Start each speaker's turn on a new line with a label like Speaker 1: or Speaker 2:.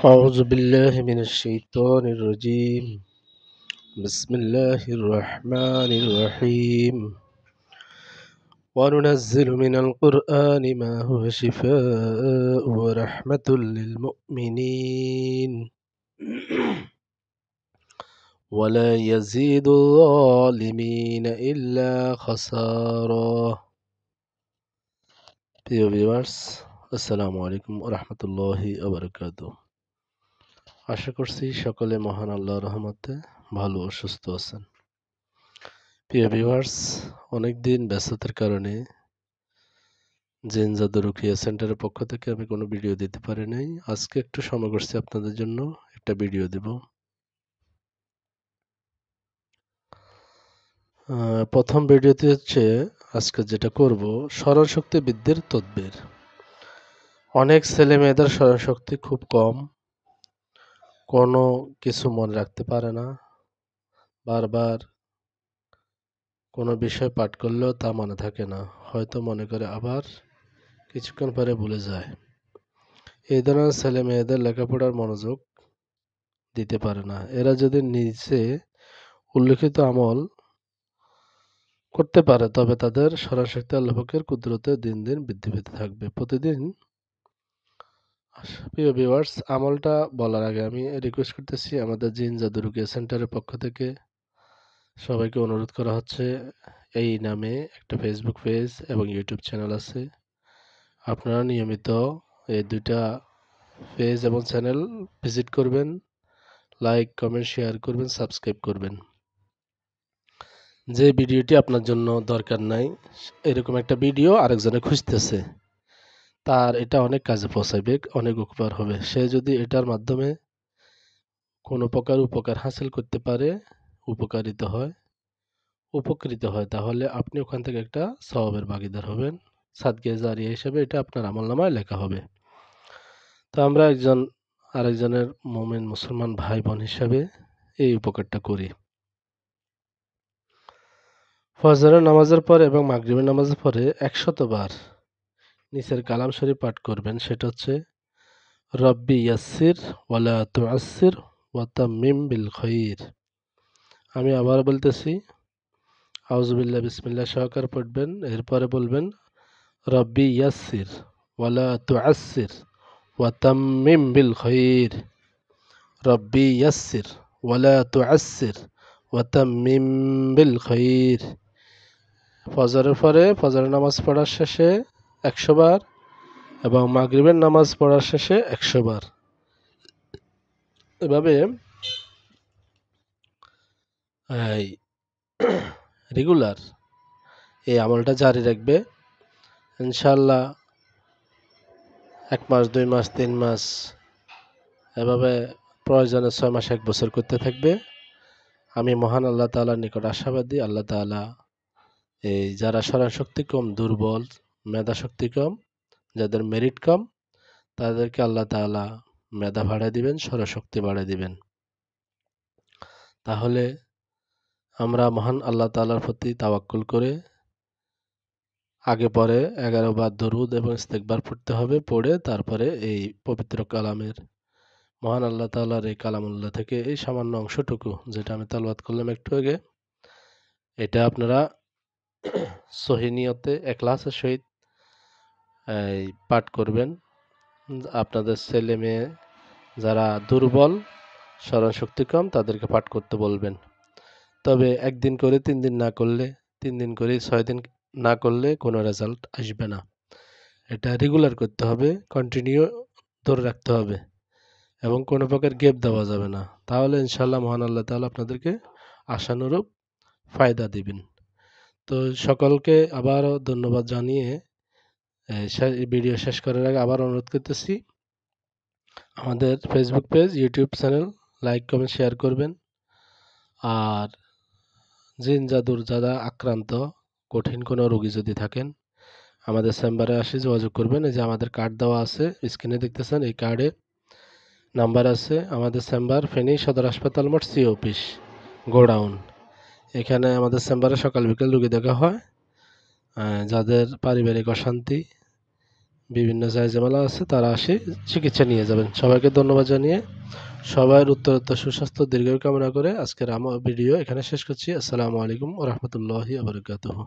Speaker 1: أعوذ بالله من الشيطان الرجيم. بسم الله الرحمن الرحيم. وننزل من القرآن ما هو شفاء ورحمة للمؤمنين ولا يزيد الظالمين إلا خسارا. প্রিয় ভিউয়ার্স, আসসালামু আলাইকুম ওয়া রাহমাতুল্লাহি ওয়া বারাকাতুহু। আশা করছি সকলে মহান আল্লাহর রহমতে ভালো ও সুস্থ আছেন। প্রিয় ভিউয়ার্স, অনেকদিন ব্যস্ততার কারণে জিন জাদু রুকিয়া সেন্টারের পক্ষ থেকে আমি কোনো ভিডিও দিতে পারি নাই। আজকে একটু সময় করছি আপনাদের জন্য একটা ভিডিও দেব। প্রথম ভিডিওতে হচ্ছে আজকে যেটা করব, স্মরণশক্তি বৃদ্ধির তদবির। অনেক ছেলে মেয়েদের স্মরণশক্তি খুব কম, কোনো কিছু মনে রাখতে পারে না, বারবার কোনো বিষয় পাঠ করলেও তা মনে থাকে না, হয়তো মনে করে আবার কিছুক্ষণ পরে ভুলে যায়। এই ধরনের ছেলে মেয়েদের লেখাপড়ার মনোযোগ দিতে পারে না। এরা যদি নিচে উল্লেখিত আমল করতে পারে তবে তাদের স্মরণশক্তি আল্লাহ পাকের কুদরতে দিন দিন বৃদ্ধি পেতে থাকবে। প্রতিদিন প্রিয় ভিউয়ার্স, আমলটা বলার আগে আমি রিকোয়েস্ট করতেছি, আমাদের জিন জাদু রুকিয়া সেন্টারের পক্ষ থেকে সবাইকে অনুরোধ করা হচ্ছে, এই নামে একটা ফেসবুক পেজ এবং ইউটিউব চ্যানেল আছে। আপনারা নিয়মিত এই দুইটা পেজ এবং চ্যানেল ভিজিট করবেন, লাইক কমেন্ট শেয়ার করবেন, সাবস্ক্রাইব করবেন। যে ভিডিওটি আপনার জন্য দরকার নাই, এরকম একটা ভিডিও আরেকজনে খুঁজতেছে, তার এটা অনেক কাজে পৌঁছাবে, অনেক উপকার হবে। সে যদি এটার মাধ্যমে কোনো প্রকার উপকার হাসিল করতে পারে, উপকৃত হয়, তাহলে আপনি ওখান থেকে একটা সওয়াবের ভাগীদার হবেন। সাদকা জারিয়া হিসেবে এটা আপনার আমলনামায় লেখা হবে। তো আমরা একজন আরেকজনের মুমিন মুসলমান ভাই বোন হিসাবে এই উপকারটা করি। ফজরের নামাজের পরে এবং মাগরিবের নামাজের পরে ১০০ বার নিচের কালাম শরীফ পাঠ করবেন। সেটা হচ্ছে, রব্বি ইয়াসসির ওয়ালা তুআসসির ওয়া তাম্মিম বিল খাইর। আমি আবার বলতেছি, আউযুবিল্লাহ বিসমিল্লাহ সহকারে পড়বেন, এরপরে বলবেন রব্বি ইয়াসসির ওয়ালা তুআসসির ওয়া তাম্মিম বিল খাইর। রব্বি ইয়াসসির ওয়ালা তুআসসির ওয়া তাম্মিম বিল খাইর। ফজরের পরে ফজরের নামাজ পড়ার শেষে ১০০ বার এবং মাগরিবের নামাজ পড়ার শেষে ১০০ বার। এভাবে রেগুলার এই আমলটা জারি রাখবে। ইনশাআল্লাহ ১ মাস, ২ মাস, ৩ মাস, এভাবে প্রয়োজনে ৬ মাস, ১ বছর করতে থাকবে। আমি মহান আল্লাহ তাআলার নিকট আশাবাদী, আল্লাহ তাআলা এই যারা স্মরণশক্তি কম, দুর্বল, মেধাশক্তি কম, যাদের মেরিট কম, তাদেরকে আল্লাহ তাআলা মেধা বাড়ায় দিবেন, স্মরণশক্তি বাড়ায় দিবেন। তাহলে আমরা মহান আল্লাহ তাআলার প্রতি তাওয়াক্কুল করে আগে পরে ১১ বার দরুদ এবং ইস্তেগফার পড়তে হবে। পড়ে তারপরে এই পবিত্র কালামের, মহান আল্লাহ তাআলার এই কালামুল্লাহ থেকে এই সামান্য অংশটুকু যেটা আমি তেলাওয়াত করলাম একটু আগে, এটা আপনারা সহি নিয়তে ইখলাসের সহিত পাঠ করবেন। আপনাদের ছেলে মেয়ে যারা দুর্বল, স্মরণশক্তি কম, তাদেরকে পাঠ করতে বলবেন। তবে ১ দিন করে ৩ দিন না করলে, ৩ দিন করে ৬ দিন না করলে কোনো রেজাল্ট আসবে না। এটা রেগুলার করতে হবে, কন্টিনিউ ধরে রাখতে হবে এবং কোনো প্রকার গ্যাপ দেওয়া যাবে না। তাহলে ইনশাআল্লাহ মহান আল্লাহ তাআলা আপনাদেরকে আশানুরূপ ফায়দা দিবেন। তো সকলকে আবারও ধন্যবাদ জানিয়ে ভিডিও শেষ করার আগে আবার অনুরোধ করতেছি, আমাদের Facebook page, YouTube channel like comment share করবেন। আর জিন জাদুর যারা আক্রান্ত, কঠিন কোনো রোগী যদি থাকেন, আমাদের চেম্বারে আসে যোগাযোগ করবেন। এই যে আমাদের কার্ড দেওয়া আছে, স্ক্রিনে দেখতেছেন, এই কার্ডে নাম্বার আছে। আমাদের চেম্বার ফেনী সদর হাসপাতাল মোড়, সি অফিস, গোডাউন। এখানে আমাদের চেম্বারে সকাল বিকেল রোগী দেখা হয়। যাদের পারিবারিক অশান্তি, বিভিন্ন জায়জামেলা আছে, তারা আসে চিকিৎসা নিয়ে যাবেন। সবাইকে ধন্যবাদ জানিয়ে সবার উত্তরোত্তর সুস্বাস্থ্য দীর্ঘায়ু কামনা করে আজকের আমার ভিডিও এখানে শেষ করছি। আসসালামু আলাইকুম ওয়া রাহমাতুল্লাহি ওয়া বারাকাতুহু।